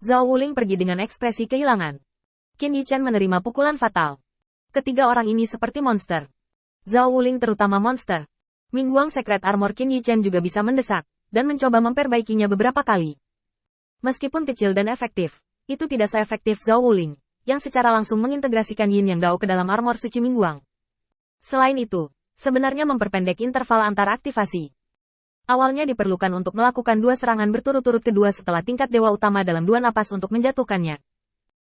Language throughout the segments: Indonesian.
Zhao Wuling pergi dengan ekspresi kehilangan. Qin Yichen menerima pukulan fatal. Ketiga orang ini seperti monster. Zhao Wuling terutama monster. Mingguang Secret Armor Qin Yichen juga bisa mendesak, dan mencoba memperbaikinya beberapa kali. Meskipun kecil dan efektif, itu tidak seefektif Zhao Wuling, yang secara langsung mengintegrasikan Yin Yang Dao ke dalam armor suci Mingguang. Selain itu, sebenarnya memperpendek interval antar aktivasi. Awalnya diperlukan untuk melakukan 2 serangan berturut-turut kedua setelah tingkat dewa utama dalam 2 napas untuk menjatuhkannya.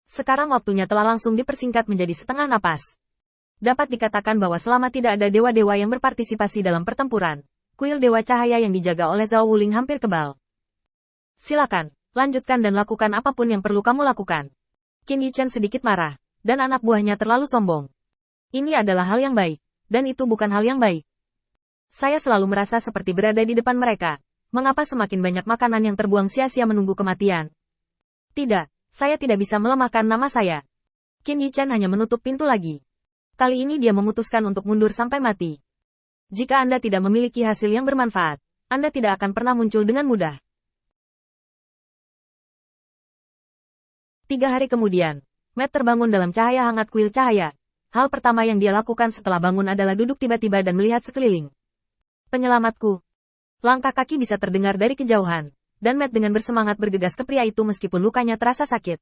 Sekarang waktunya telah langsung dipersingkat menjadi setengah napas. Dapat dikatakan bahwa selama tidak ada dewa-dewa yang berpartisipasi dalam pertempuran, kuil dewa cahaya yang dijaga oleh Zhao Wuling hampir kebal. Silakan, lanjutkan dan lakukan apapun yang perlu kamu lakukan. Qin Yichen sedikit marah, dan anak buahnya terlalu sombong. Ini adalah hal yang baik, dan itu bukan hal yang baik. Saya selalu merasa seperti berada di depan mereka. Mengapa semakin banyak makanan yang terbuang sia-sia menunggu kematian? Tidak, saya tidak bisa melemahkan nama saya. Qin Yichen hanya menutup pintu lagi. Kali ini dia memutuskan untuk mundur sampai mati. Jika Anda tidak memiliki hasil yang bermanfaat, Anda tidak akan pernah muncul dengan mudah. 3 hari kemudian, Matt terbangun dalam cahaya hangat kuil cahaya. Hal pertama yang dia lakukan setelah bangun adalah duduk tiba-tiba dan melihat sekeliling. Penyelamatku. Langkah kaki bisa terdengar dari kejauhan, dan Matt dengan bersemangat bergegas ke pria itu meskipun lukanya terasa sakit.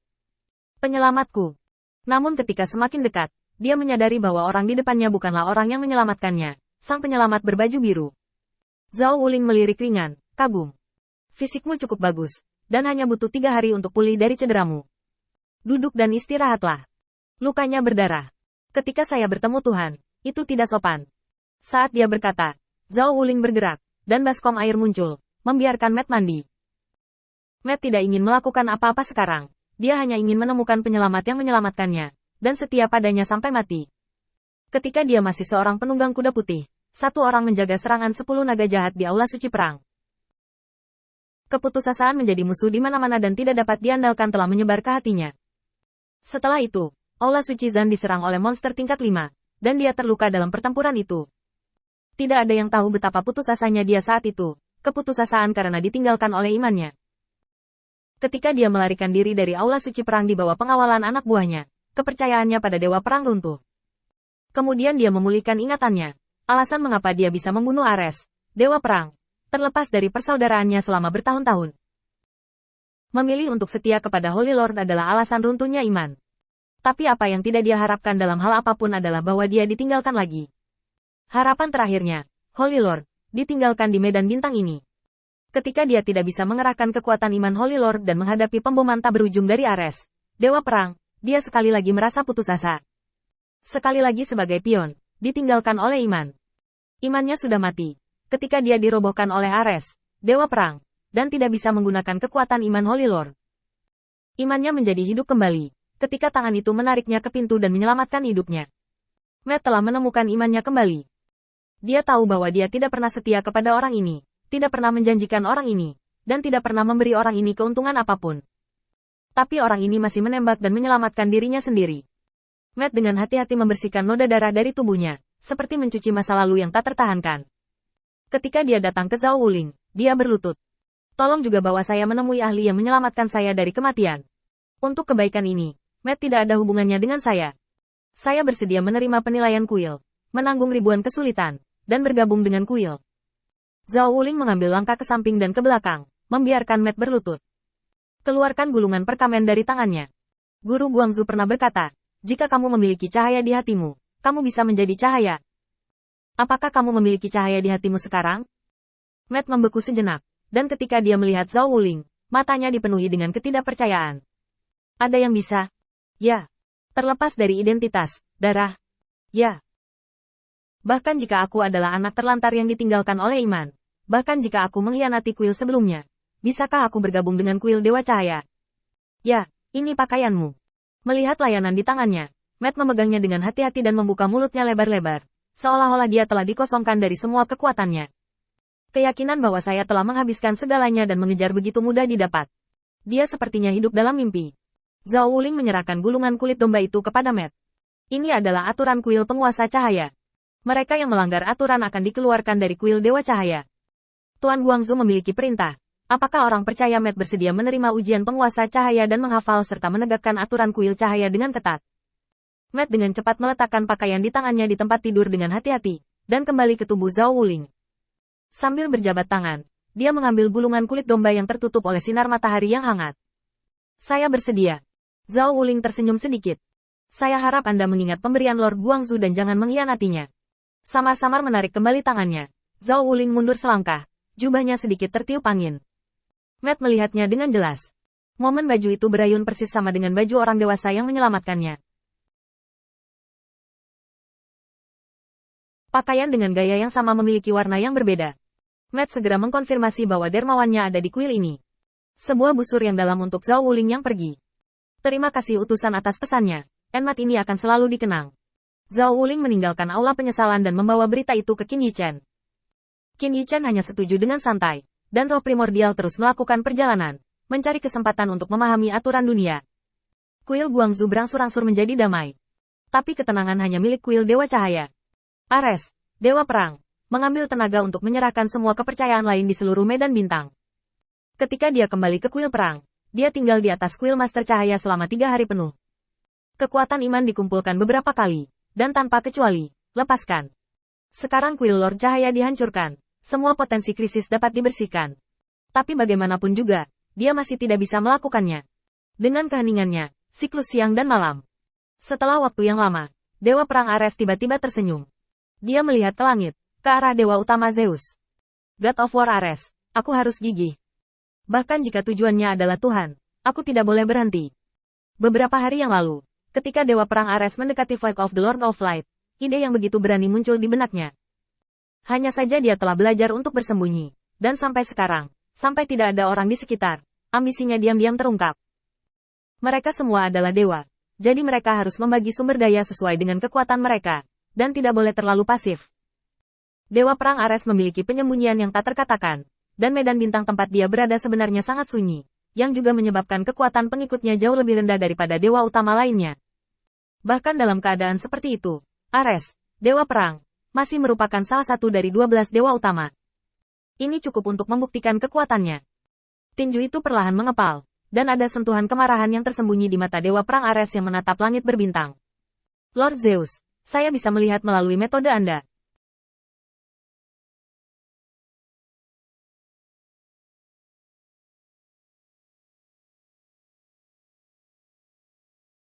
Penyelamatku. Namun ketika semakin dekat, dia menyadari bahwa orang di depannya bukanlah orang yang menyelamatkannya, sang penyelamat berbaju biru. Zhao Wuling melirik ringan, kagum. Fisikmu cukup bagus, dan hanya butuh 3 hari untuk pulih dari cederamu. Duduk dan istirahatlah. Lukanya berdarah. Ketika saya bertemu Tuhan, itu tidak sopan. Saat dia berkata, Zhao Wuling bergerak, dan baskom air muncul, membiarkan Matt mandi. Matt tidak ingin melakukan apa-apa sekarang. Dia hanya ingin menemukan penyelamat yang menyelamatkannya, dan setia padanya sampai mati. Ketika dia masih seorang penunggang kuda putih, 1 orang menjaga serangan 10 naga jahat di aula suci perang. Keputusasaan menjadi musuh di mana-mana dan tidak dapat diandalkan telah menyebar ke hatinya. Setelah itu, aula suci Zan diserang oleh monster tingkat 5, dan dia terluka dalam pertempuran itu. Tidak ada yang tahu betapa putus asanya dia saat itu, keputusasaan karena ditinggalkan oleh imannya. Ketika dia melarikan diri dari aula suci perang di bawah pengawalan anak buahnya, kepercayaannya pada dewa perang runtuh. Kemudian dia memulihkan ingatannya, alasan mengapa dia bisa membunuh Ares, dewa perang, terlepas dari persaudaraannya selama bertahun-tahun. Memilih untuk setia kepada Holy Lord adalah alasan runtuhnya iman. Tapi apa yang tidak dia harapkan dalam hal apapun adalah bahwa dia ditinggalkan lagi. Harapan terakhirnya, Holy Lord, ditinggalkan di medan bintang ini. Ketika dia tidak bisa mengerahkan kekuatan iman Holy Lord dan menghadapi pemboman tak berujung dari Ares, dewa perang, dia sekali lagi merasa putus asa. Sekali lagi sebagai pion, ditinggalkan oleh iman. Imannya sudah mati, ketika dia dirobohkan oleh Ares, dewa perang, dan tidak bisa menggunakan kekuatan iman Holy Lord. Imannya menjadi hidup kembali, ketika tangan itu menariknya ke pintu dan menyelamatkan hidupnya. Matt telah menemukan imannya kembali. Dia tahu bahwa dia tidak pernah setia kepada orang ini, tidak pernah menjanjikan orang ini, dan tidak pernah memberi orang ini keuntungan apapun. Tapi orang ini masih menembak dan menyelamatkan dirinya sendiri. Matt dengan hati-hati membersihkan noda darah dari tubuhnya, seperti mencuci masa lalu yang tak tertahankan. Ketika dia datang ke Zhao Wuling, dia berlutut. Tolong juga bawa saya menemui ahli yang menyelamatkan saya dari kematian. Untuk kebaikan ini, Matt tidak ada hubungannya dengan saya. Saya bersedia menerima penilaian kuil, menanggung ribuan kesulitan, dan bergabung dengan kuil. Zhao Wuling mengambil langkah ke samping dan ke belakang, membiarkan Matt berlutut. Keluarkan gulungan perkamen dari tangannya. Guru Guangzhou pernah berkata, jika kamu memiliki cahaya di hatimu, kamu bisa menjadi cahaya. Apakah kamu memiliki cahaya di hatimu sekarang? Matt membeku sejenak, dan ketika dia melihat Zhao Wuling, matanya dipenuhi dengan ketidakpercayaan. Ada yang bisa? Ya. Terlepas dari identitas, darah. Ya. Bahkan jika aku adalah anak terlantar yang ditinggalkan oleh iman, bahkan jika aku mengkhianati kuil sebelumnya, bisakah aku bergabung dengan kuil Dewa Cahaya? Ya, ini pakaianmu. Melihat layanan di tangannya, Matt memegangnya dengan hati-hati dan membuka mulutnya lebar-lebar, seolah-olah dia telah dikosongkan dari semua kekuatannya. Keyakinan bahwa saya telah menghabiskan segalanya dan mengejar begitu mudah didapat. Dia sepertinya hidup dalam mimpi. Zhao Wuling menyerahkan gulungan kulit domba itu kepada Matt. Ini adalah aturan kuil penguasa cahaya. Mereka yang melanggar aturan akan dikeluarkan dari kuil Dewa Cahaya. Tuan Guangzhou memiliki perintah. Apakah orang percaya Matt bersedia menerima ujian penguasa cahaya dan menghafal serta menegakkan aturan kuil cahaya dengan ketat? Matt dengan cepat meletakkan pakaian di tangannya di tempat tidur dengan hati-hati, dan kembali ke tubuh Zhao Wuling. Sambil berjabat tangan, dia mengambil gulungan kulit domba yang tertutup oleh sinar matahari yang hangat. Saya bersedia. Zhao Wuling tersenyum sedikit. Saya harap Anda mengingat pemberian Lord Guangzhu dan jangan mengkhianatinya. Samar-samar menarik kembali tangannya. Zhao Wuling mundur selangkah, jubahnya sedikit tertiup angin. Matt melihatnya dengan jelas. Momen baju itu berayun persis sama dengan baju orang dewasa yang menyelamatkannya. Pakaian dengan gaya yang sama memiliki warna yang berbeda. Matt segera mengkonfirmasi bahwa dermawannya ada di kuil ini. Sebuah busur yang dalam untuk Zhao Wuling yang pergi. Terima kasih utusan atas pesannya. Enmat ini akan selalu dikenang. Zhao Wuling meninggalkan aula penyesalan dan membawa berita itu ke Qin Yichen. Qin Yichen hanya setuju dengan santai, dan roh primordial terus melakukan perjalanan, mencari kesempatan untuk memahami aturan dunia. Kuil Guangzhu berangsur-angsur menjadi damai. Tapi ketenangan hanya milik kuil Dewa Cahaya. Ares, Dewa Perang, mengambil tenaga untuk menyerahkan semua kepercayaan lain di seluruh medan bintang. Ketika dia kembali ke kuil perang, dia tinggal di atas kuil Master Cahaya selama 3 hari penuh. Kekuatan iman dikumpulkan beberapa kali, dan tanpa kecuali, lepaskan. Sekarang kuil Lord Cahaya dihancurkan. Semua potensi krisis dapat dibersihkan. Tapi bagaimanapun juga, dia masih tidak bisa melakukannya. Dengan keheningannya, siklus siang dan malam. Setelah waktu yang lama, Dewa Perang Ares tiba-tiba tersenyum. Dia melihat ke langit, ke arah Dewa Utama Zeus. God of War Ares, aku harus gigih. Bahkan jika tujuannya adalah Tuhan, aku tidak boleh berhenti. Beberapa hari yang lalu, ketika Dewa Perang Ares mendekati Flight of the Lord of Light, ide yang begitu berani muncul di benaknya. Hanya saja dia telah belajar untuk bersembunyi, dan sampai sekarang, sampai tidak ada orang di sekitar, ambisinya diam-diam terungkap. Mereka semua adalah dewa, jadi mereka harus membagi sumber daya sesuai dengan kekuatan mereka, dan tidak boleh terlalu pasif. Dewa Perang Ares memiliki penyembunyian yang tak terkatakan, dan medan bintang tempat dia berada sebenarnya sangat sunyi, yang juga menyebabkan kekuatan pengikutnya jauh lebih rendah daripada dewa utama lainnya. Bahkan dalam keadaan seperti itu, Ares, Dewa Perang, masih merupakan salah satu dari 12 dewa utama. Ini cukup untuk membuktikan kekuatannya. Tinju itu perlahan mengepal, dan ada sentuhan kemarahan yang tersembunyi di mata Dewa Perang Ares yang menatap langit berbintang. Lord Zeus, saya bisa melihat melalui metode Anda.